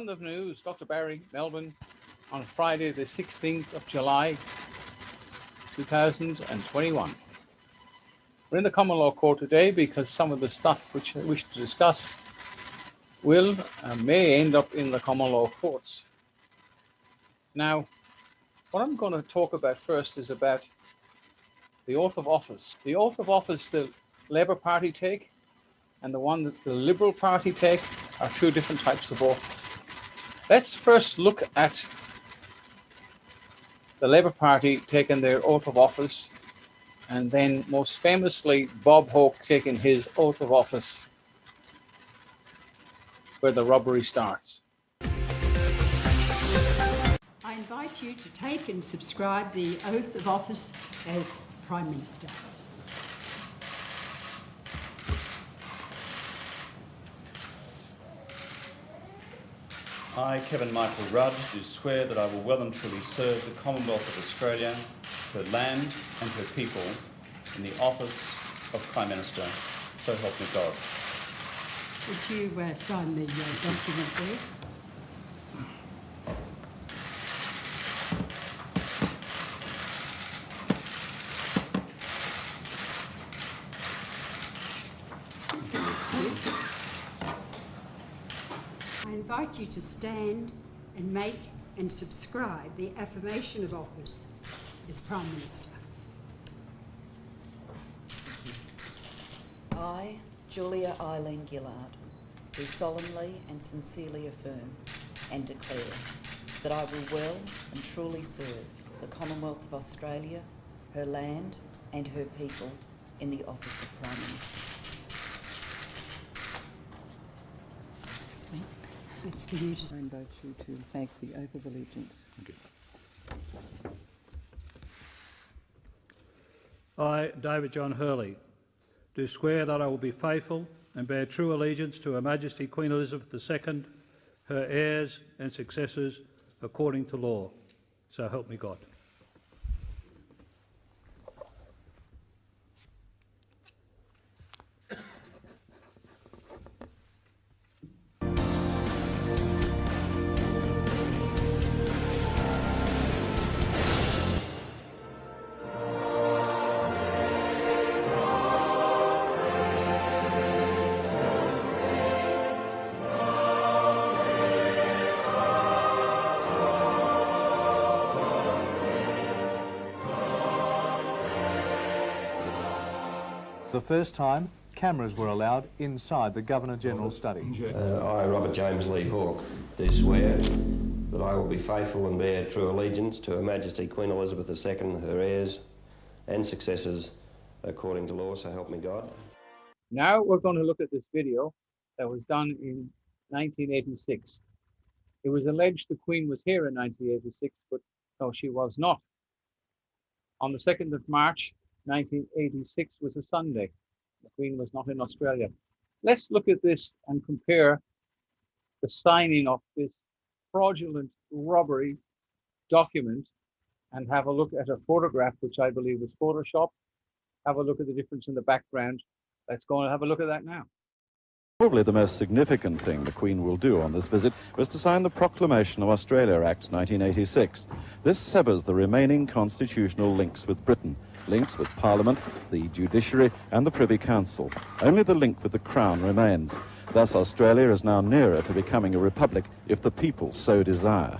London News, Dr. Barry, Melbourne, on Friday the 16th of July, 2021. We're in the common law court today because some of the stuff which I wish to discuss will and may end up in the common law courts. Now, what I'm going to talk about first is about the oath of office. The oath of office the Labour Party take and the one that the Liberal Party take are two different types of oaths. Let's first look at the Labour Party taking their oath of office, and then most famously Bob Hawke taking his oath of office where the robbery starts. I invite you to take and subscribe the oath of office as Prime Minister. I, Kevin Michael Rudd, do swear that I will well and truly serve the Commonwealth of Australia, her land and her people, in the office of Prime Minister, so help me God. Would you sign the document there? I invite you to stand and make and subscribe the affirmation of office as Prime Minister. I, Julia Eileen Gillard, do solemnly and sincerely affirm and declare that I will well and truly serve the Commonwealth of Australia, her land and her people in the office of Prime Minister. It's for you to I invite you to make the oath of allegiance. I, David John Hurley, do swear that I will be faithful and bear true allegiance to Her Majesty Queen Elizabeth II, her heirs and successors, according to law. So help me God. The first time, cameras were allowed inside the Governor-General's study. I, Robert James Lee Hawke, do swear that I will be faithful and bear true allegiance to Her Majesty Queen Elizabeth II, her heirs and successors, according to law, so help me God. Now we're going to look at this video that was done in 1986. It was alleged the Queen was here in 1986, but no, she was not. On the 2nd of March, 1986 was a Sunday. The Queen was not in Australia. Let's look at this and compare the signing of this fraudulent robbery document and have a look at a photograph which I believe was photoshopped. Have a look at the difference in the background. Let's go and have a look at that now. Probably the most significant thing the Queen will do on this visit was to sign the Proclamation of Australia Act 1986. This severs the remaining constitutional links with Britain, links with Parliament, the Judiciary and the Privy Council. Only the link with the Crown remains. Thus Australia is now nearer to becoming a republic if the people so desire.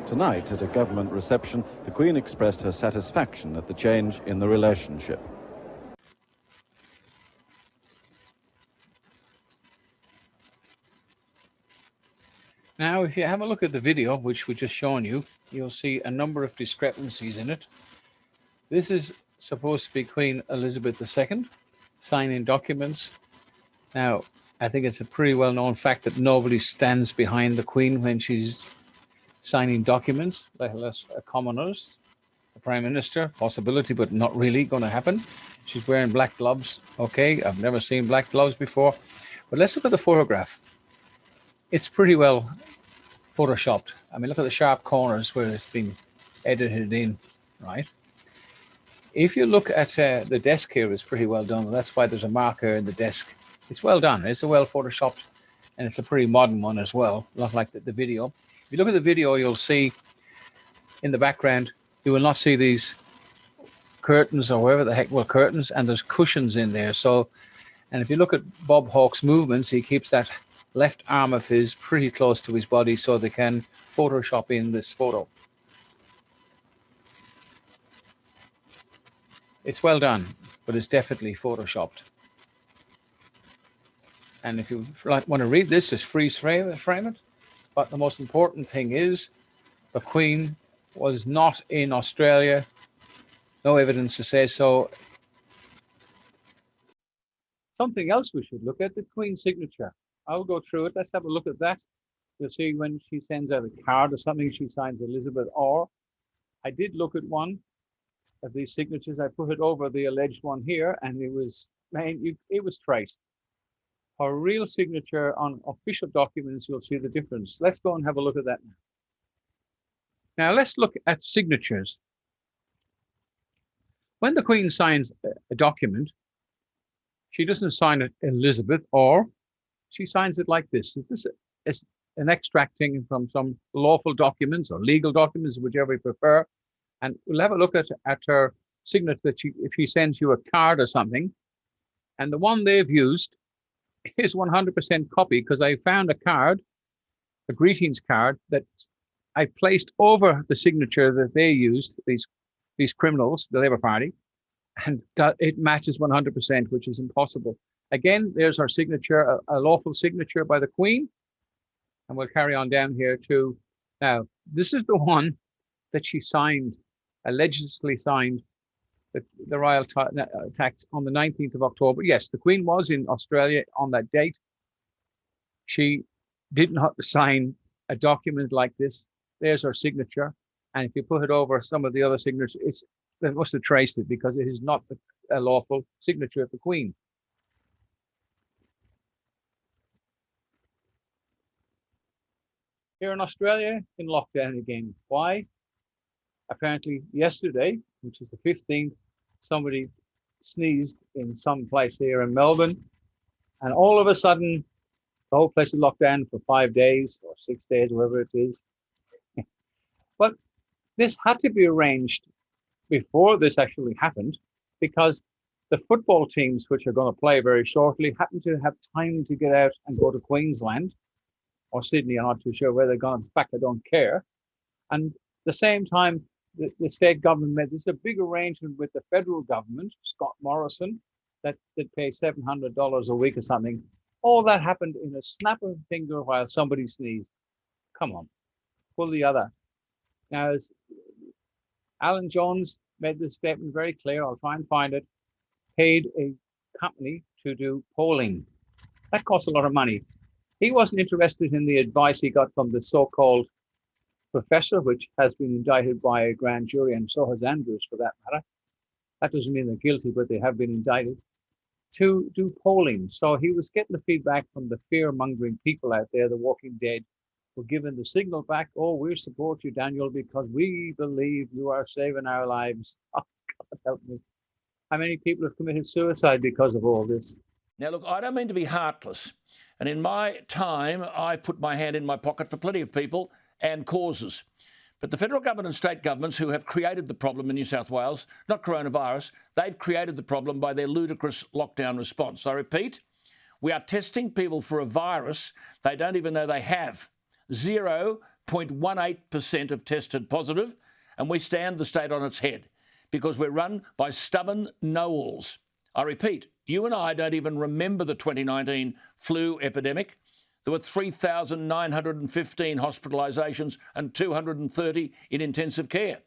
Tonight, at a government reception, the Queen expressed her satisfaction at the change in the relationship. Now, if you have a look at the video, which we just shown you, you'll see a number of discrepancies in it. This is supposed to be Queen Elizabeth II signing documents. Now, I think it's a pretty well-known fact that nobody stands behind the Queen when she's signing documents, let alone commoners. The Prime Minister, possibility, but not really going to happen. She's wearing black gloves. Okay, I've never seen black gloves before. But let's look at the photograph. It's pretty well photoshopped. I mean, look at the sharp corners where it's been edited in, right? If you look at the desk here, it's pretty well done. That's why there's a marker in the desk. It's well done. It's a well photoshopped and it's a pretty modern one as well, not like the video. If you look at the video, you'll see in the background, you will not see these curtains or whatever the heck, well, curtains, and there's cushions in there. So, and if you look at Bob Hawke's movements, he keeps that left arm of his pretty close to his body so they can Photoshop in this photo. It's well done, but it's definitely Photoshopped. And if you want to read this, just freeze frame it. But the most important thing is the Queen was not in Australia. No evidence to say so. Something else we should look at, the Queen's signature. I'll go through it. Let's have a look at that. You'll see when she sends out a card or something, she signs Elizabeth R. I did look at one of these signatures. I put it over the alleged one here, and it was traced. Her real signature on official documents, you'll see the difference. Let's go and have a look at that now. Now let's look at signatures. When the Queen signs a document, she doesn't sign it Elizabeth, or she signs it like this. This is an extracting from some lawful documents or legal documents, whichever you prefer. And we'll have a look at her signature that if she sends you a card or something. And the one they've used is 100% copy, because I found a card, a greetings card, that I placed over the signature that they used, these criminals, the Labour Party, and it matches 100%, which is impossible. Again, there's our signature, a lawful signature by the Queen. And we'll carry on down here too. Now, this is the one that she signed, allegedly signed, the royal tax on the 19th of October. Yes, the Queen was in Australia on that date. She did not sign a document like this. There's her signature. And if you put it over some of the other signatures, they must have traced it, because it is not a lawful signature of the Queen. Here in Australia, in lockdown again. Why? Apparently yesterday, which is the 15th, somebody sneezed in some place here in Melbourne, and all of a sudden, the whole place is locked down for 5 days or 6 days, whatever it is. But this had to be arranged before this actually happened, because the football teams, which are going to play very shortly, happen to have time to get out and go to Queensland or Sydney. I'm not too sure where they're going. In fact, I don't care. And at the same time, the state government made this a big arrangement with the federal government, Scott Morrison, that pay $700 a week or something. All that happened in a snap of a finger while somebody sneezed. Come on, pull the other. Now, as Alan Jones made this statement very clear, I'll try and find it, paid a company to do polling. That costs a lot of money. He wasn't interested in the advice he got from the so-called professor, which has been indicted by a grand jury, and so has Andrews for that matter. That doesn't mean they're guilty, but they have been indicted, to do polling. So he was getting the feedback from the fear-mongering people out there, the Walking Dead, were given the signal back, oh, we support you, Daniel, because we believe you are saving our lives. Oh, God help me. How many people have committed suicide because of all this? Now, look, I don't mean to be heartless. And in my time, I've put my hand in my pocket for plenty of people and causes. But the federal government and state governments who have created the problem in New South Wales, not coronavirus, they've created the problem by their ludicrous lockdown response. I repeat, we are testing people for a virus they don't even know they have. 0.18% have tested positive, and we stand the state on its head because we're run by stubborn know-alls. I repeat, you and I don't even remember the 2019 flu epidemic. There were 3,915 hospitalisations and 230 in intensive care.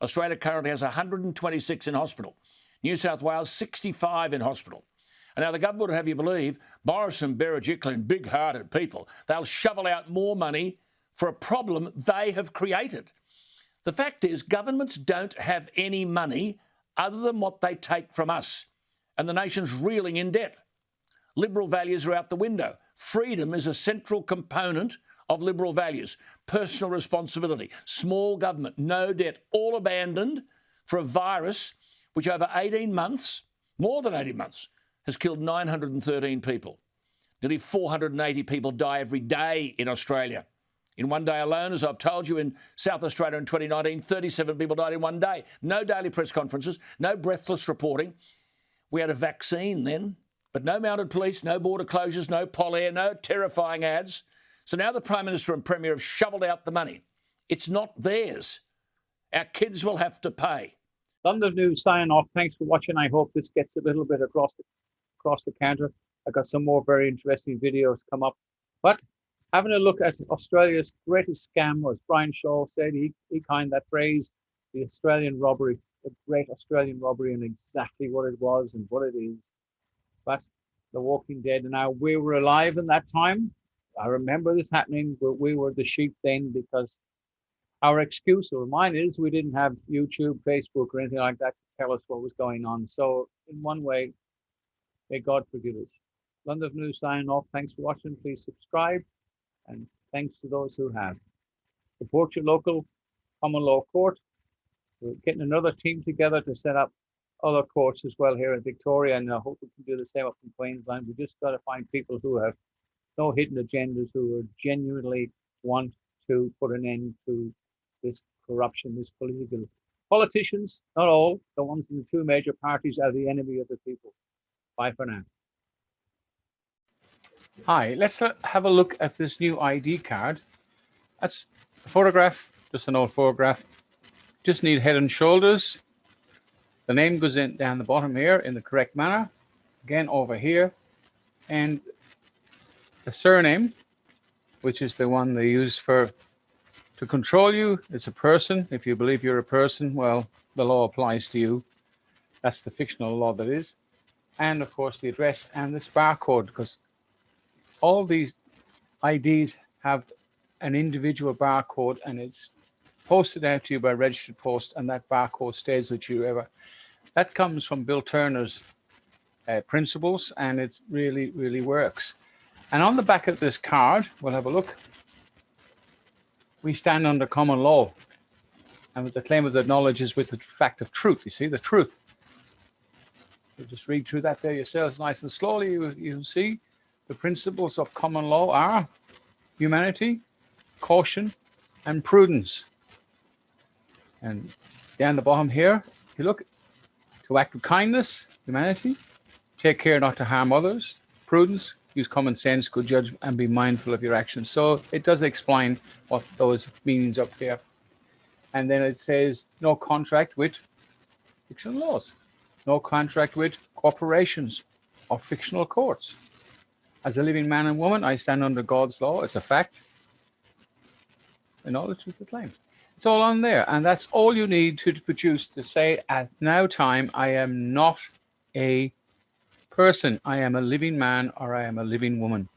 Australia currently has 126 in hospital. New South Wales, 65 in hospital. And now the government would have you believe, Boris and Berejiklian, big-hearted people, they'll shovel out more money for a problem they have created. The fact is, governments don't have any money other than what they take from us. And the nation's reeling in debt. Liberal values are out the window. Freedom is a central component of liberal values. Personal responsibility, small government, no debt, all abandoned for a virus which over 18 months, more than 18 months, has killed 913 people. Nearly 480 people die every day in Australia. In one day alone, as I've told you, in South Australia in 2019, 37 people died in one day. No daily press conferences, no breathless reporting. We had a vaccine then, but no mounted police, no border closures, no pol-air, no terrifying ads. So now the Prime Minister and Premier have shovelled out the money. It's not theirs. Our kids will have to pay. London News signing off. Thanks for watching. I hope this gets a little bit across the counter. I got some more very interesting videos come up. But having a look at Australia's greatest scam, or as Brian Shaw said, he coined that phrase, the Australian robbery, the great Australian robbery, and exactly what it was and what it is. But The Walking Dead, and now we were alive in that time. I remember this happening, but we were the sheep then, because our excuse, or mine, is we didn't have YouTube, Facebook, or anything like that to tell us what was going on. So in one way, may God forgive us. London News signing off. Thanks for watching. Please subscribe. And thanks to those who have. Support your local common law court. We're getting another team together to set up other courts as well here in Victoria, and I hope we can do the same up in Queensland. We just got to find people who have no hidden agendas, who genuinely want to put an end to this corruption, this political. Politicians, not all, the ones in the two major parties, are the enemy of the people. Bye for now. Hi, let's have a look at this new ID card. That's a photograph, just an old photograph. Just need head and shoulders. The name goes in down the bottom here in the correct manner. Again, over here. And the surname, which is the one they use to control you. It's a person. If you believe you're a person, well, the law applies to you. That's the fictional law that is. And of course, the address and this barcode, because all these IDs have an individual barcode, and it's posted out to you by registered post, and that barcode stays with you ever. That comes from Bill Turner's principles, and it really, really works. And on the back of this card, we'll have a look. We stand under common law, and with the claim of the knowledge is with the fact of truth. You see, the truth. You just read through that there yourselves nice and slowly. You'll see the principles of common law are humanity, caution, and prudence. And down the bottom here, if you look, to act with kindness, humanity, take care not to harm others, prudence, use common sense, good judgment, and be mindful of your actions. So it does explain what those meanings up there. And then it says no contract with fictional laws, no contract with corporations or fictional courts. As a living man and woman, I stand under God's law. It's a fact. The knowledge is the claim. It's all on there. And that's all you need to produce to say, at now time, I am not a person. I am a living man, or I am a living woman.